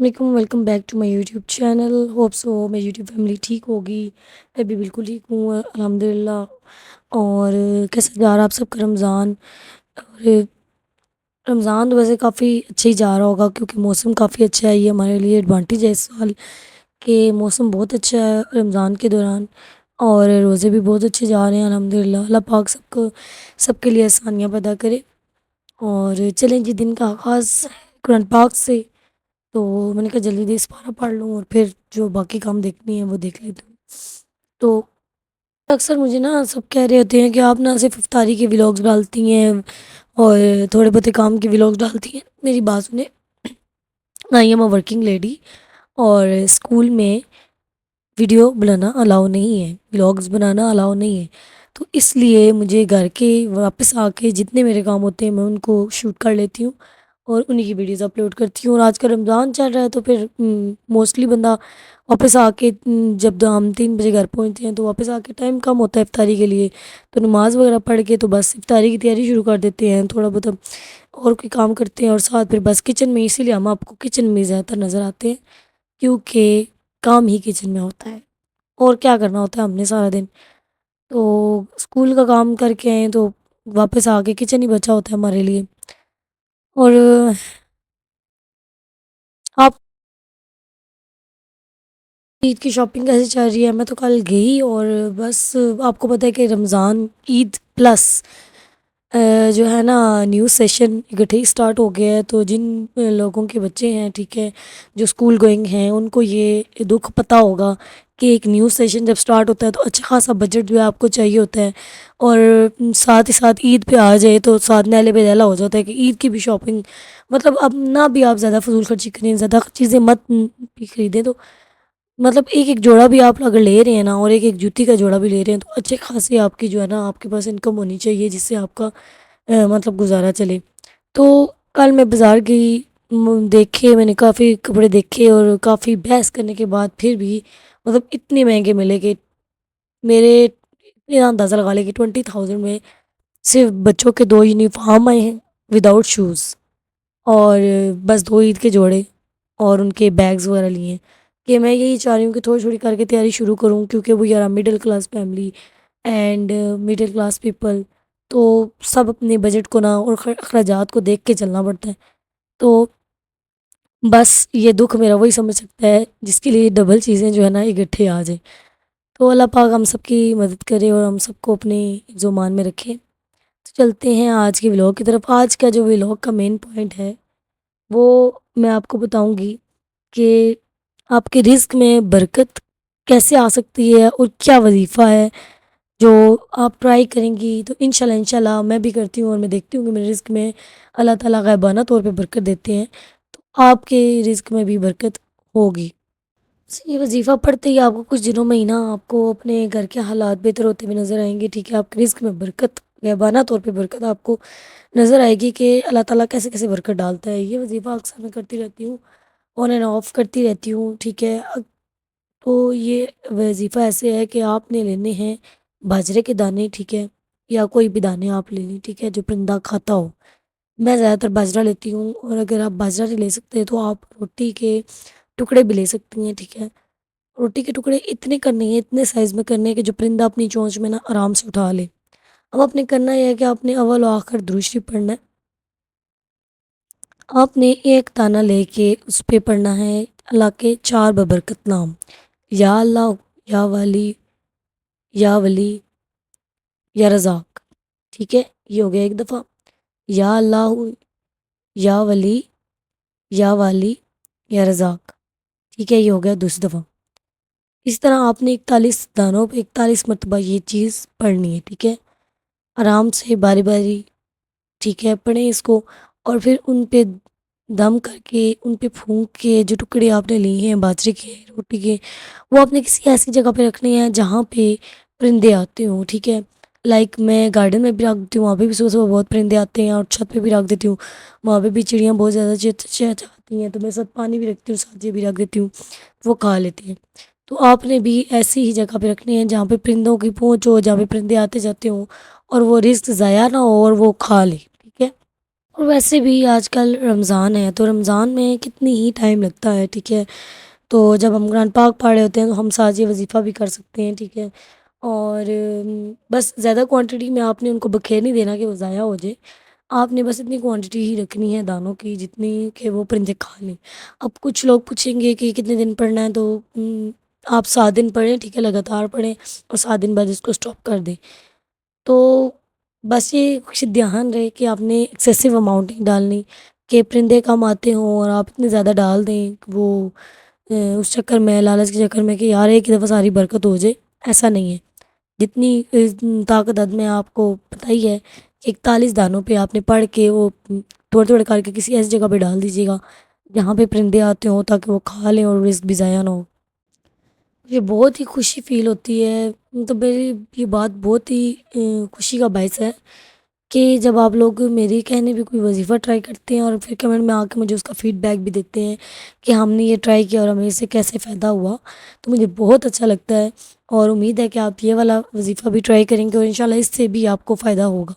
وعلیکم welcome back to my YouTube channel. Hope so میری YouTube family ٹھیک ہوگی. میں بھی بالکل ٹھیک ہوں الحمد للہ. اور کیسے جا رہا آپ سب کا رمضان؟ اور رمضان تو ویسے کافی اچھا ہی جا رہا ہوگا کیونکہ موسم کافی اچھا ہے. یہ ہمارے لیے ایڈوانٹیج ہے اس سال کہ موسم بہت اچھا ہے رمضان کے دوران، اور روزے بھی بہت اچھے جا رہے ہیں الحمد للہ. اللہ پاک سب کے لیے آسانیاں پیدا کرے. اور چلیں جی، دن کا آغاز قرآن پاک سے. تو میں نے کہا جلدی جلدی اس پارہ پڑھ لوں اور پھر جو باقی کام دیکھنی ہے وہ دیکھ لیتی ہوں. تو اکثر مجھے نا سب کہہ رہے ہوتے ہیں کہ آپ نا صرف افطاری کے ولاگز ڈالتی ہیں اور تھوڑے بہت کام کے ولاگز ڈالتی ہیں. میری بات سنیں، I am a working lady اور اسکول میں ویڈیو بنانا الاؤ نہیں ہے، ولاگز بنانا الاؤ نہیں ہے. تو اس لیے مجھے گھر کے واپس آ کے جتنے میرے کام ہوتے ہیں میں ان کو شوٹ کر لیتی ہوں اور انہیں کی ویڈیوز اپلوڈ کرتی ہوں. اور آج کل رمضان چل رہا ہے تو پھر موسٹلی بندہ واپس آ کے جب ہم 3 بجے گھر پہنچتے ہیں تو واپس آ کے ٹائم کم ہوتا ہے افطاری کے لیے. تو نماز وغیرہ پڑھ کے تو بس افطاری کی تیاری شروع کر دیتے ہیں، تھوڑا بہت اور کوئی کام کرتے ہیں اور ساتھ پھر بس کچن میں. اسی لیے ہم آپ کو کچن میں زیادہ تر نظر آتے ہیں کیونکہ کام ہی کچن میں ہوتا ہے اور کیا کرنا ہوتا ہے ہم نے سارا دن. تو اسکول کا کام کر کے آئے تو واپس آ کے کچن ہی بچا ہوتا ہے ہمارے لیے. اور آپ عید کی شاپنگ کیسے چل رہی ہے؟ میں تو کل گئی اور بس آپ کو پتہ ہے کہ رمضان عید پلس جو ہے نا نیو سیشن اکٹھے ہی اسٹارٹ ہو گیا ہے. تو جن لوگوں کے بچے ہیں ٹھیک ہے جو اسکول گوئنگ ہیں ان کو یہ دکھ پتہ ہوگا کہ ایک نیو سیشن جب اسٹارٹ ہوتا ہے تو اچھا خاصا بجٹ جو ہے آپ کو چاہیے ہوتا ہے. اور ساتھ ہی ساتھ عید پہ آ جائے تو ساتھ نیلے پہ دہلا ہو جاتا ہے کہ عید کی بھی شاپنگ. مطلب اب نہ بھی آپ زیادہ فضول خرچی کریں، زیادہ چیزیں مت بھی خریدیں. تو مطلب ایک ایک جوڑا بھی آپ اگر لے رہے ہیں نا اور ایک ایک جوتی کا جوڑا بھی لے رہے ہیں تو اچھے خاصے آپ کی جو ہے نا آپ کے پاس انکم ہونی چاہیے جس سے آپ کا مطلب گزارا چلے. تو کل میں بازار گئی، دیکھے میں نے کافی کپڑے دیکھے اور کافی بحث کرنے کے بعد پھر بھی مطلب اتنے مہنگے ملے کہ میرے اتنا اندازہ لگا لے کہ 20,000 میں صرف بچوں کے 2 یونیفارم آئے ہیں وداؤٹ شوز، اور بس 2 عید کے جوڑے اور ان کے بیگز وغیرہ لیے ہیں. کہ میں یہی چاہ رہی ہوں کہ تھوڑی تھوڑی کر کے تیاری شروع کروں کیونکہ وہ یار middle class family and middle class people تو سب اپنے بجٹ کو نہ اور اخراجات کو دیکھ کے چلنا پڑتا ہے. تو بس یہ دکھ میرا وہی سمجھ سکتا ہے جس کے لیے ڈبل چیزیں جو ہے نا اکٹھے آ جائیں. تو اللہ پاک ہم سب کی مدد کرے اور ہم سب کو اپنے ذومان میں رکھے. تو چلتے ہیں آج کے ولاگ کی طرف. آج کا جو ولاگ کا مین پوائنٹ ہے وہ میں آپ کو بتاؤں گی کہ آپ کے رزق میں برکت کیسے آ سکتی ہے اور کیا وظیفہ ہے جو آپ ٹرائی کریں گی تو انشاءاللہ میں بھی کرتی ہوں اور میں دیکھتی ہوں کہ میرے رزق میں اللہ تعالیٰ غائبانہ طور پہ برکت دیتے ہیں. تو آپ کے رزق میں بھی برکت ہوگی. یہ وظیفہ پڑھتے ہی آپ کو کچھ دنوں میں ہی نا آپ کو اپنے گھر کے حالات بہتر ہوتے ہوئے نظر آئیں گے. ٹھیک ہے، آپ کے رزق میں برکت غائبانہ طور پہ برکت آپ کو نظر آئے گی کہ اللہ تعالیٰ کیسے کیسے برکت ڈالتا ہے. یہ وظیفہ اکثر میں کرتی رہتی ہوں، آن اینڈ آف کرتی رہتی ہوں. ٹھیک ہے، تو یہ وظیفہ ایسے ہے کہ آپ نے لینے ہیں باجرے کے دانے. ٹھیک ہے، یا کوئی بھی دانے آپ لے لیں ٹھیک ہے جو پرندہ کھاتا ہو. میں زیادہ تر باجرہ لیتی ہوں، اور اگر آپ باجرہ نہیں لے سکتے تو آپ روٹی کے ٹکڑے بھی لے سکتی ہیں. ٹھیک ہے، روٹی کے ٹکڑے اتنے کرنے ہیں، اتنے سائز میں کرنے ہیں کہ جو پرندہ اپنی چونچ میں نا آرام سے اٹھا لے. اب آپ نے کرنا یہ ہے کہ آپ نے اول و آخر درود شریف پڑھنا ہے. آپ نے ایک دانہ لے کے اس پہ پڑھنا ہے اللہ کے 4 ببرکت نام: یا اللہ، یا والی، یا ولی، یا رزاق. ٹھیک ہے، یہ ہو گیا ایک دفعہ. یا اللہ، یا ولی، یا والی، یا رزاق. ٹھیک ہے، یہ ہو گیا دوسری دفعہ. اس طرح آپ نے 41 دانوں پہ 41 مرتبہ یہ چیز پڑھنی ہے. ٹھیک ہے، آرام سے باری باری ٹھیک ہے پڑھیں اس کو. اور پھر ان پہ دم کر کے ان پہ پھونک کے جو ٹکڑے آپ نے لیے ہیں باجرے کے روٹی کے وہ آپ نے کسی ایسی جگہ پہ رکھنے ہیں جہاں پہ پرندے آتے ہوں. ٹھیک ہے، لائک میں گارڈن میں بھی رکھ دیتی ہوں، وہاں پہ بھی صبح صبح بہت پرندے آتے ہیں، اور چھت پہ بھی رکھ دیتی ہوں، وہاں پہ بھی چڑیاں بہت زیادہ چہچہاتی ہیں تو میں ساتھ پانی بھی رکھتی ہوں، ساتھ یہ بھی رکھ دیتی ہوں، وہ کھا لیتے ہیں. تو آپ نے بھی ایسی ہی جگہ پہ رکھنے ہیں جہاں پہ پرندوں کی پہنچ ہو، جہاں پہ پرندے آتے جاتے ہوں اور وہ رزق ضائع نہ ہو اور وہ کھا لے. ٹھیک ہے، اور ویسے بھی آج کل رمضان ہے تو رمضان میں کتنی ہی ٹائم لگتا ہے، ٹھیک ہے؟ تو جب ہم قرآن پاک پڑھ رہے ہوتے ہیں تو ہم ساتھ یہ وظیفہ بھی کر سکتے ہیں، ٹھیک ہے؟ اور بس زیادہ کوانٹٹی میں آپ نے ان کو بکھیر نہیں دینا کہ وہ ضائع ہو جائے، آپ نے بس اتنی کوانٹٹی ہی رکھنی ہے دانوں کی جتنی کہ وہ پرندے کھا لیں۔ اب کچھ لوگ پوچھیں گے کہ کتنے دن پڑھنا ہے، تو آپ 7 دن پڑھیں، ٹھیک ہے؟ لگاتار پڑھیں اور 7 دن بعد اس کو اسٹاپ کر دیں۔ تو بس یہ کچھ دھیان رہے کہ آپ نے ایکسیسو اماؤنٹ نہیں ڈالنی کہ پرندے کم آتے ہوں اور آپ اتنے زیادہ ڈال دیں کہ وہ اس چکر میں، لالچ کے چکر میں کہ یار ایک ہی دفعہ ساری برکت ہو جائے، ایسا نہیں ہے۔ جتنی طاقت حد میں آپ کو پتہ ہی ہے کہ 41 دانوں پہ آپ نے پڑھ کے وہ تھوڑے تھوڑے کر کے کسی ایسی جگہ پہ ڈال دیجیے گا جہاں پہ پرندے آتے ہوں تاکہ وہ کھا لیں اور رزق بھی ضائع نہ ہو۔ مجھے بہت ہی خوشی فیل ہوتی ہے، تو میری یہ بات بہت ہی خوشی کا باعث ہے کہ جب آپ لوگ میری کہنے بھی کوئی وظیفہ ٹرائی کرتے ہیں اور پھر کمنٹ میں آ کے مجھے اس کا فیڈ بیک بھی دیتے ہیں کہ ہم نے یہ ٹرائی کیا اور ہمیں اس سے کیسے فائدہ ہوا، تو مجھے بہت اچھا لگتا ہے اور امید ہے کہ آپ یہ والا وظیفہ بھی ٹرائی کریں گے اور انشاءاللہ اس سے بھی آپ کو فائدہ ہوگا۔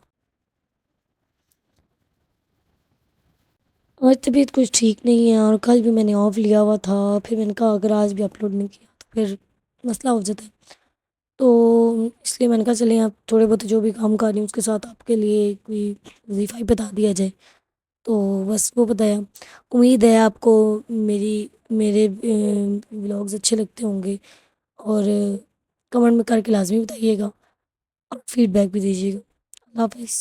اور طبیعت کچھ ٹھیک نہیں ہے اور کل بھی میں نے آف لیا ہوا تھا، پھر میں نے کہا اگر آج بھی اپلوڈ نہیں کیا تو پھر مسئلہ ہو جاتا ہے، تو اس لیے میں نے کہا چلیں آپ تھوڑے بہت جو بھی کام کر رہی ہوں اس کے ساتھ آپ کے لیے کوئی وظیفہ ہی بتا دیا جائے، تو بس وہ بتایا۔ امید ہے آپ کو میرے ولاگز اچھے لگتے ہوں گے اور کمنٹ میں کر کے لازمی بتائیے گا اور فیڈ بیک بھی دیجیے گا۔ اللہ حافظ۔